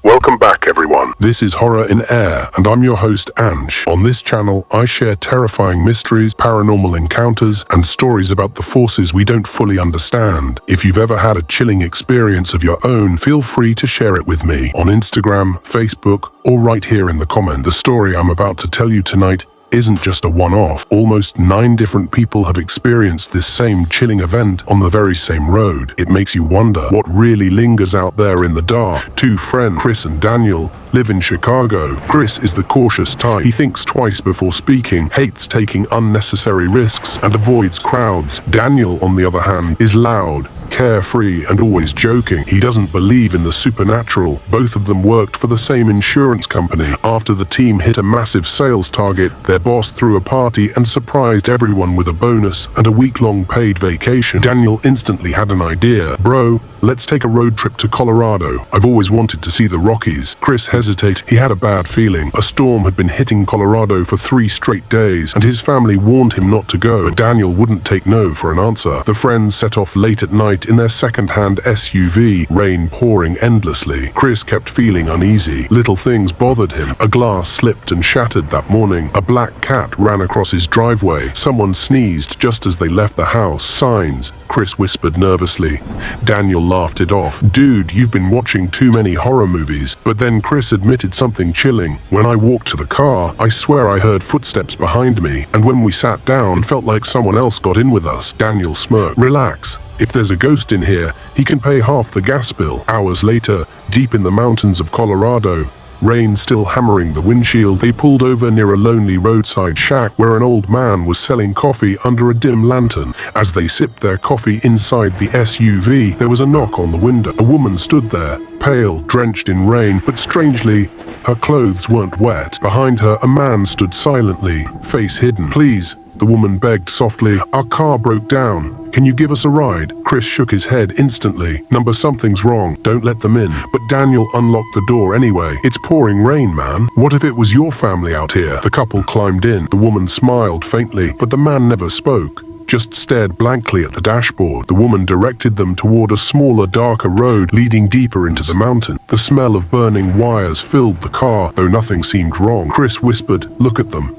Welcome back, everyone. This is Horror in Air, and I'm your host, Ange. On this channel, I share terrifying mysteries, paranormal encounters, and stories about the forces we don't fully understand. If you've ever had a chilling experience of your own, feel free to share it with me on Instagram, Facebook, or right here in the comment. The story I'm about to tell you tonight isn't just a one-off. Almost 9 different people have experienced this same chilling event on the very same road. It makes you wonder what really lingers out there in the dark. 2 friends, Chris and Daniel, live in Chicago. Chris is the cautious type. He thinks twice before speaking, hates taking unnecessary risks, and avoids crowds. Daniel, on the other hand, is loud, carefree, and always joking. He doesn't believe in the supernatural. Both of them worked for the same insurance company. After the team hit a massive sales target, their boss threw a party and surprised everyone with a bonus and a week-long paid vacation. Daniel instantly had an idea. "Bro, let's take a road trip to Colorado. I've always wanted to see the Rockies." Chris hesitated. He had a bad feeling. A storm had been hitting Colorado for 3 straight days, and his family warned him not to go. But Daniel wouldn't take no for an answer. The friends set off late at night in their second-hand SUV, rain pouring endlessly. Chris kept feeling uneasy. Little things bothered him. A glass slipped and shattered that morning. A black cat ran across his driveway. Someone sneezed just as they left the house. Signs, Chris whispered nervously. Daniel laughed it off. "Dude, you've been watching too many horror movies." But then Chris admitted something chilling. "When I walked to the car, I swear I heard footsteps behind me, and when we sat down, it felt like someone else got in with us." Daniel smirked. "Relax. If there's a ghost in here, he can pay half the gas bill." Hours later, deep in the mountains of Colorado, rain still hammering the windshield, they pulled over near a lonely roadside shack where an old man was selling coffee under a dim lantern. As they sipped their coffee inside the SUV, there was a knock on the window. A woman stood there, pale, drenched in rain, but strangely, her clothes weren't wet. Behind her, a man stood silently, face hidden. "Please," the woman begged softly, "our car broke down. Can you give us a ride?" Chris shook his head instantly. "Number, something's wrong. Don't let them in." But Daniel unlocked the door anyway. "It's pouring rain, man. What if it was your family out here?" The couple climbed in. The woman smiled faintly, but the man never spoke, just stared blankly at the dashboard. The woman directed them toward a smaller, darker road leading deeper into the mountain. The smell of burning wires filled the car, though nothing seemed wrong. Chris whispered, "Look at them.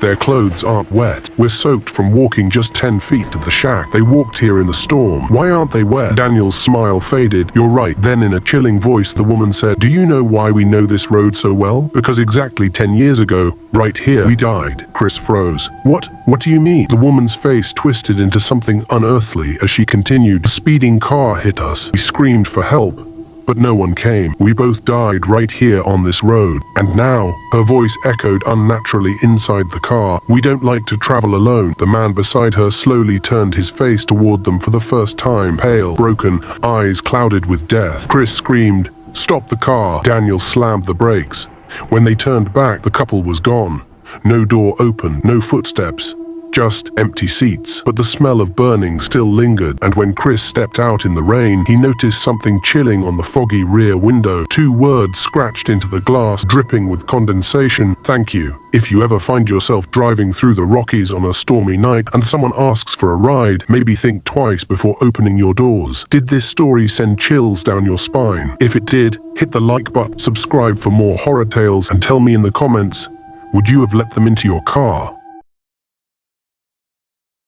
Their clothes aren't wet. We're soaked from walking just 10 feet to the shack. They walked here in the storm. Why aren't they wet?" Daniel's smile faded. "You're right." Then in a chilling voice, the woman said, "Do you know why we know this road so well? Because exactly 10 years ago, right here, we died." Chris froze. What? What do you mean?" The woman's face twisted into something unearthly as she continued, "A speeding car hit us. We screamed for help, but no one came. We both died right here on this road. And now," her voice echoed unnaturally inside the car, "we don't like to travel alone." The man beside her slowly turned his face toward them for the first time, pale, broken, eyes clouded with death. Chris screamed, "Stop the car!" Daniel slammed the brakes. When they turned back, the couple was gone. No door opened, no footsteps. Just empty seats. But the smell of burning still lingered, and when Chris stepped out in the rain, he noticed something chilling on the foggy rear window. 2 words scratched into the glass, dripping with condensation: "Thank you." If you ever find yourself driving through the Rockies on a stormy night and someone asks for a ride, maybe think twice before opening your doors. Did this story send chills down your spine? If it did, hit the like button, subscribe for more horror tales, and tell me in the comments, would you have let them into your car?